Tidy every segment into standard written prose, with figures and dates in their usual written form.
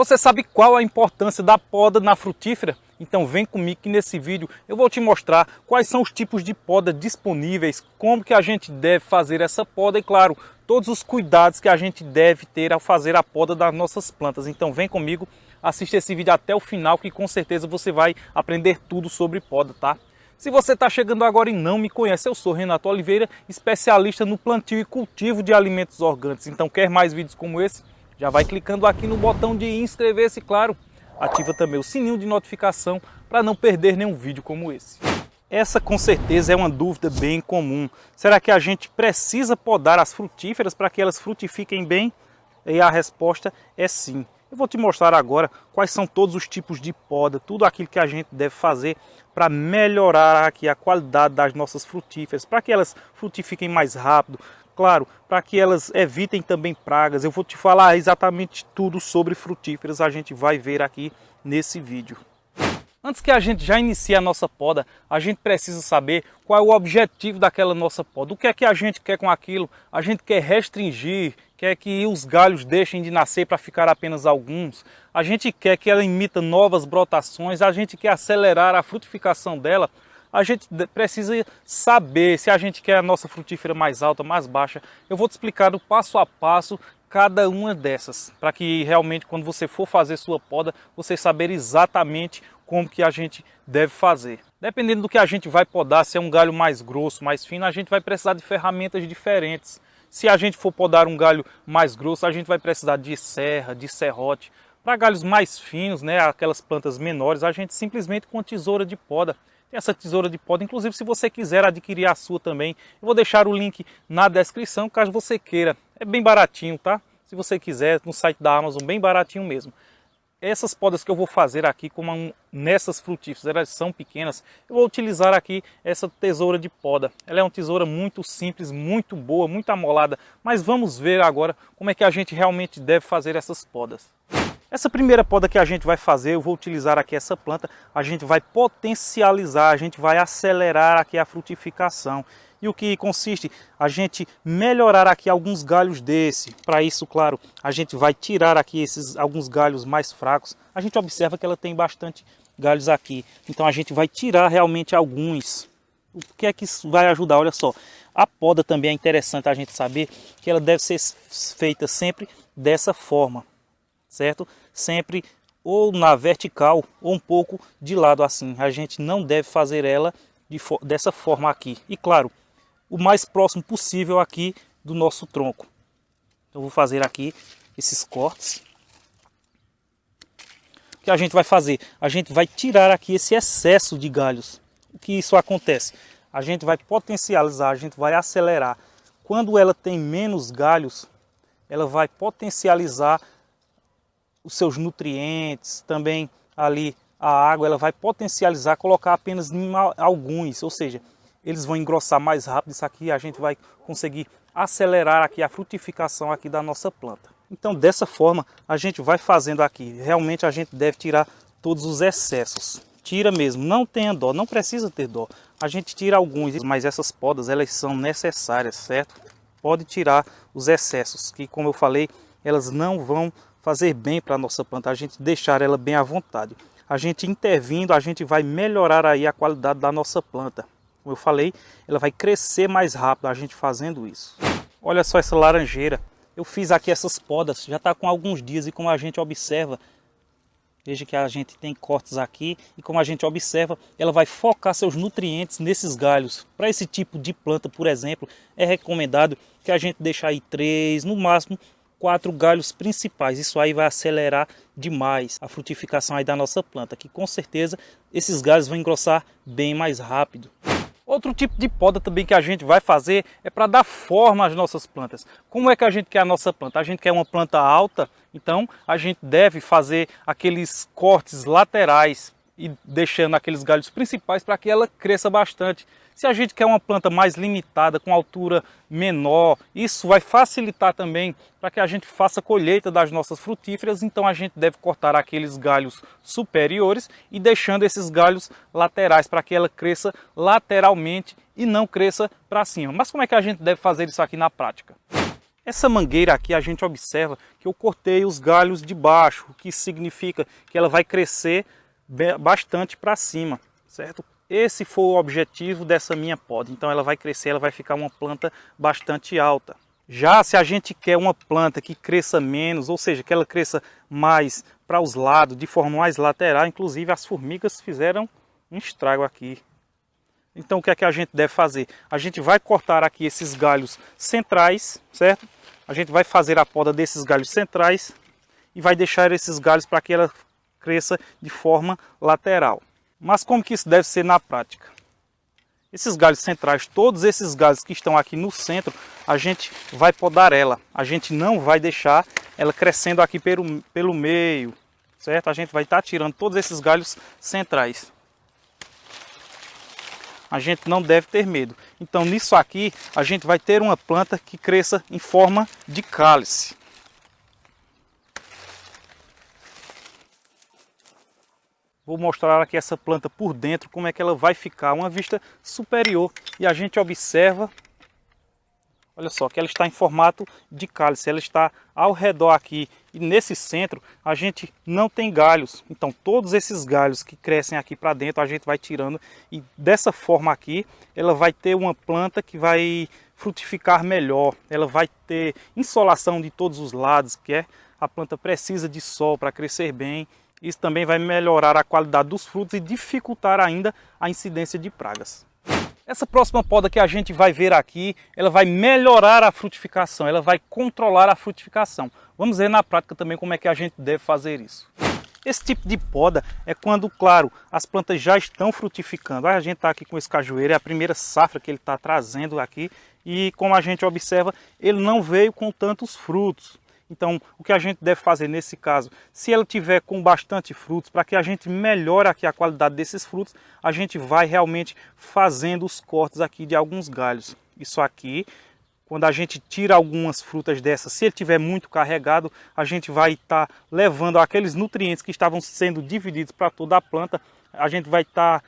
Você sabe qual a importância da poda na frutífera? Então vem comigo que nesse vídeo eu vou te mostrar quais são os tipos de poda disponíveis, como que a gente deve fazer essa poda e, claro, todos os cuidados que a gente deve ter ao fazer a poda das nossas plantas. Então vem comigo, assista esse vídeo até o final que com certeza você vai aprender tudo sobre poda, tá? Se você está chegando agora e não me conhece, eu sou Renato Oliveira, especialista no plantio e cultivo de alimentos orgânicos. Então quer mais vídeos como esse? Já vai clicando aqui no botão de inscrever-se, claro. Ativa também o sininho de notificação para não perder nenhum vídeo como esse. Essa com certeza é uma dúvida bem comum. Será que a gente precisa podar as frutíferas para que elas frutifiquem bem? E a resposta é sim. Eu vou te mostrar agora quais são todos os tipos de poda, tudo aquilo que a gente deve fazer para melhorar aqui a qualidade das nossas frutíferas, para que elas frutifiquem mais rápido. Claro, para que elas evitem também pragas. Eu vou te falar exatamente tudo sobre frutíferas, a gente vai ver aqui nesse vídeo. Antes que a gente já inicie a nossa poda, a gente precisa saber qual é o objetivo daquela nossa poda. O que é que a gente quer com aquilo? A gente quer restringir, quer que os galhos deixem de nascer para ficar apenas alguns. A gente quer que ela imita novas brotações, a gente quer acelerar a frutificação dela. A gente precisa saber se a gente quer a nossa frutífera mais alta, mais baixa. Eu vou te explicar no passo a passo cada uma dessas, para que realmente quando você for fazer sua poda, você saber exatamente como que a gente deve fazer. Dependendo do que a gente vai podar, se é um galho mais grosso, mais fino, a gente vai precisar de ferramentas diferentes. Se a gente for podar um galho mais grosso, a gente vai precisar de serra, de serrote. Para galhos mais finos, né, aquelas plantas menores, a gente simplesmente com tesoura de poda. Tem essa tesoura de poda, inclusive se você quiser adquirir a sua também, eu vou deixar o link na descrição, caso você queira. É bem baratinho, tá? Se você quiser, no site da Amazon, bem baratinho mesmo. Essas podas que eu vou fazer aqui, como nessas frutíferas, elas são pequenas, eu vou utilizar aqui essa tesoura de poda. Ela é uma tesoura muito simples, muito boa, muito amolada, mas vamos ver agora como é que a gente realmente deve fazer essas podas. Essa primeira poda que a gente vai fazer, eu vou utilizar aqui essa planta, a gente vai potencializar, a gente vai acelerar aqui a frutificação. E o que consiste? A gente melhorar aqui alguns galhos desse. Para isso, claro, a gente vai tirar aqui alguns galhos mais fracos. A gente observa que ela tem bastante galhos aqui. Então a gente vai tirar realmente alguns. O que é que isso vai ajudar? Olha só, a poda também é interessante a gente saber que ela deve ser feita sempre dessa forma, certo? Sempre ou na vertical ou um pouco de lado assim. A gente não deve fazer ela dessa forma aqui. E claro, o mais próximo possível aqui do nosso tronco. Então vou fazer aqui esses cortes. O que a gente vai fazer? A gente vai tirar aqui esse excesso de galhos. O que isso acontece? A gente vai potencializar, a gente vai acelerar. Quando ela tem menos galhos, ela vai potencializar os seus nutrientes, também ali a água, ela vai potencializar, colocar apenas em alguns, ou seja, eles vão engrossar mais rápido. Isso aqui a gente vai conseguir acelerar aqui a frutificação aqui da nossa planta. Então dessa forma a gente vai fazendo aqui. Realmente a gente deve tirar todos os excessos. Tira mesmo, não tenha dó, não precisa ter dó. A gente tira alguns, mas essas podas elas são necessárias, certo? Pode tirar os excessos, que como eu falei, elas não vão fazer bem para a nossa planta, a gente deixar ela bem à vontade. A gente intervindo, a gente vai melhorar aí a qualidade da nossa planta. Como eu falei, ela vai crescer mais rápido a gente fazendo isso. Olha só essa laranjeira. Eu fiz aqui essas podas, já está com alguns dias e como a gente observa, veja que a gente tem cortes aqui e como a gente observa, ela vai focar seus nutrientes nesses galhos. Para esse tipo de planta, por exemplo, é recomendado que a gente deixe aí 3, no máximo 4 galhos principais. Isso aí vai acelerar demais a frutificação aí da nossa planta, que com certeza esses galhos vão engrossar bem mais rápido. Outro tipo de poda também que a gente vai fazer é para dar forma às nossas plantas. Como é que a gente quer a nossa planta? A gente quer uma planta alta, então a gente deve fazer aqueles cortes laterais e deixando aqueles galhos principais para que ela cresça bastante. Se a gente quer uma planta mais limitada, com altura menor, isso vai facilitar também para que a gente faça colheita das nossas frutíferas. Então a gente deve cortar aqueles galhos superiores e deixando esses galhos laterais para que ela cresça lateralmente e não cresça para cima. Mas como é que a gente deve fazer isso aqui na prática? Essa mangueira aqui a gente observa que eu cortei os galhos de baixo, o que significa que ela vai crescer bastante para cima, certo? Esse foi o objetivo dessa minha poda. Então ela vai crescer, ela vai ficar uma planta bastante alta. Já se a gente quer uma planta que cresça menos, ou seja, que ela cresça mais para os lados, de forma mais lateral, inclusive as formigas fizeram um estrago aqui. Então o que é que a gente deve fazer? A gente vai cortar aqui esses galhos centrais, certo? A gente vai fazer a poda desses galhos centrais e vai deixar esses galhos para que ela cresça de forma lateral. Mas como que isso deve ser na prática? Esses galhos centrais, todos esses galhos que estão aqui no centro, a gente vai podar ela. A gente não vai deixar ela crescendo aqui pelo meio, certo? A gente vai estar tirando todos esses galhos centrais. A gente não deve ter medo. Então nisso aqui a gente vai ter uma planta que cresça em forma de cálice. Vou mostrar aqui essa planta por dentro, como é que ela vai ficar, uma vista superior. E a gente observa, olha só, que ela está em formato de cálice, ela está ao redor aqui. E nesse centro a gente não tem galhos, então todos esses galhos que crescem aqui para dentro a gente vai tirando. E dessa forma aqui ela vai ter uma planta que vai frutificar melhor, ela vai ter insolação de todos os lados, a planta precisa de sol para crescer bem. Isso também vai melhorar a qualidade dos frutos e dificultar ainda a incidência de pragas. Essa próxima poda que a gente vai ver aqui, ela vai melhorar a frutificação, ela vai controlar a frutificação. Vamos ver na prática também como é que a gente deve fazer isso. Esse tipo de poda é quando, claro, as plantas já estão frutificando. A gente está aqui com esse cajueiro, é a primeira safra que ele está trazendo aqui. E como a gente observa, ele não veio com tantos frutos. Então, o que a gente deve fazer nesse caso, se ela tiver com bastante frutos, para que a gente melhore aqui a qualidade desses frutos, a gente vai realmente fazendo os cortes aqui de alguns galhos. Isso aqui, quando a gente tira algumas frutas dessas, se ele tiver muito carregado, a gente vai estar levando aqueles nutrientes que estavam sendo divididos para toda a planta, a gente vai estar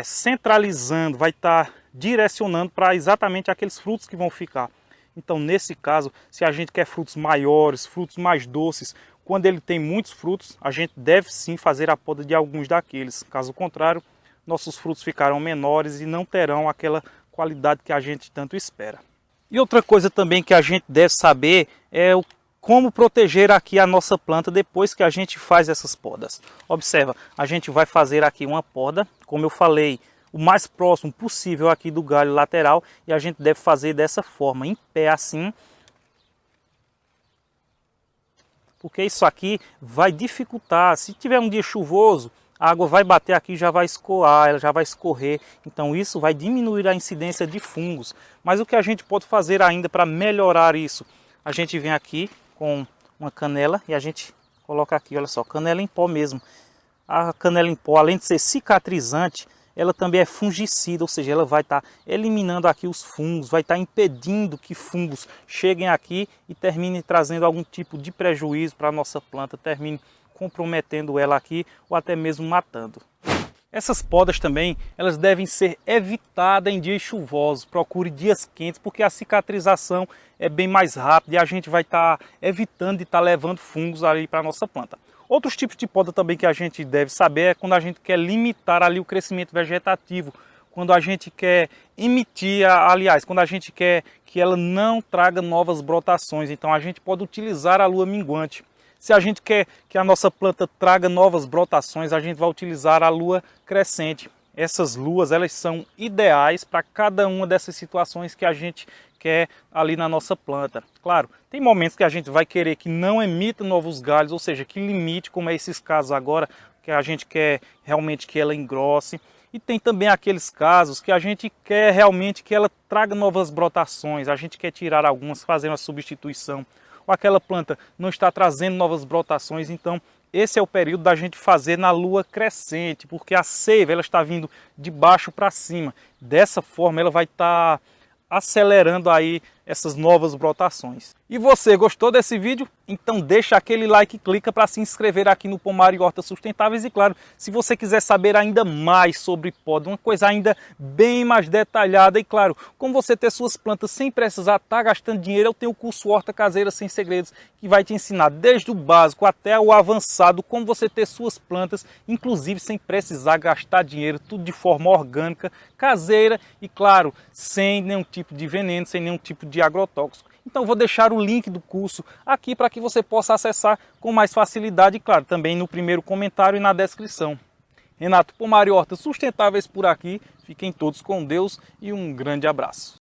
centralizando, vai estar direcionando para exatamente aqueles frutos que vão ficar. Então, nesse caso, se a gente quer frutos maiores, frutos mais doces, quando ele tem muitos frutos, a gente deve sim fazer a poda de alguns daqueles. Caso contrário, nossos frutos ficarão menores e não terão aquela qualidade que a gente tanto espera. E outra coisa também que a gente deve saber é como proteger aqui a nossa planta depois que a gente faz essas podas. Observa, a gente vai fazer aqui uma poda, como eu falei, o mais próximo possível aqui do galho lateral, e a gente deve fazer dessa forma, em pé assim, porque isso aqui vai dificultar. Se tiver um dia chuvoso, a água vai bater aqui e já vai escoar, ela já vai escorrer, então isso vai diminuir a incidência de fungos. Mas o que a gente pode fazer ainda para melhorar isso? A gente vem aqui com uma canela e a gente coloca aqui, olha só, canela em pó mesmo. A canela em pó, além de ser cicatrizante, ela também é fungicida, ou seja, ela vai estar eliminando aqui os fungos, vai estar impedindo que fungos cheguem aqui e terminem trazendo algum tipo de prejuízo para a nossa planta, termine comprometendo ela aqui ou até mesmo matando. Essas podas também, elas devem ser evitadas em dias chuvosos, procure dias quentes, porque a cicatrização é bem mais rápida e a gente vai estar evitando de estar levando fungos ali para a nossa planta. Outros tipos de poda também que a gente deve saber é quando a gente quer limitar ali o crescimento vegetativo, quando a gente quer quando a gente quer que ela não traga novas brotações, então a gente pode utilizar a lua minguante. Se a gente quer que a nossa planta traga novas brotações, a gente vai utilizar a lua crescente. Essas luas, elas são ideais para cada uma dessas situações que a gente quer ali na nossa planta. Claro, tem momentos que a gente vai querer que não emita novos galhos, ou seja, que limite, como é esses casos agora, que a gente quer realmente que ela engrosse. E tem também aqueles casos que a gente quer realmente que ela traga novas brotações, a gente quer tirar algumas, fazer uma substituição. Ou aquela planta não está trazendo novas brotações, então esse é o período da gente fazer na lua crescente, porque a seiva ela está vindo de baixo para cima. Dessa forma ela vai estar acelerando aí essas novas brotações. E você gostou desse vídeo? Então deixa aquele like e clica para se inscrever aqui no Pomar e Hortas Sustentáveis. E claro, se você quiser saber ainda mais sobre poda, uma coisa ainda bem mais detalhada, e claro, como você ter suas plantas sem precisar estar gastando dinheiro, eu tenho o curso Horta Caseira Sem Segredos, que vai te ensinar desde o básico até o avançado, como você ter suas plantas, inclusive sem precisar gastar dinheiro, tudo de forma orgânica, caseira e claro, sem nenhum tipo de veneno, sem nenhum tipo de agrotóxico. Então vou deixar o link do curso aqui para que você possa acessar com mais facilidade e claro, também no primeiro comentário e na descrição. Renato Pomar e Hortas Sustentáveis por aqui, fiquem todos com Deus e um grande abraço.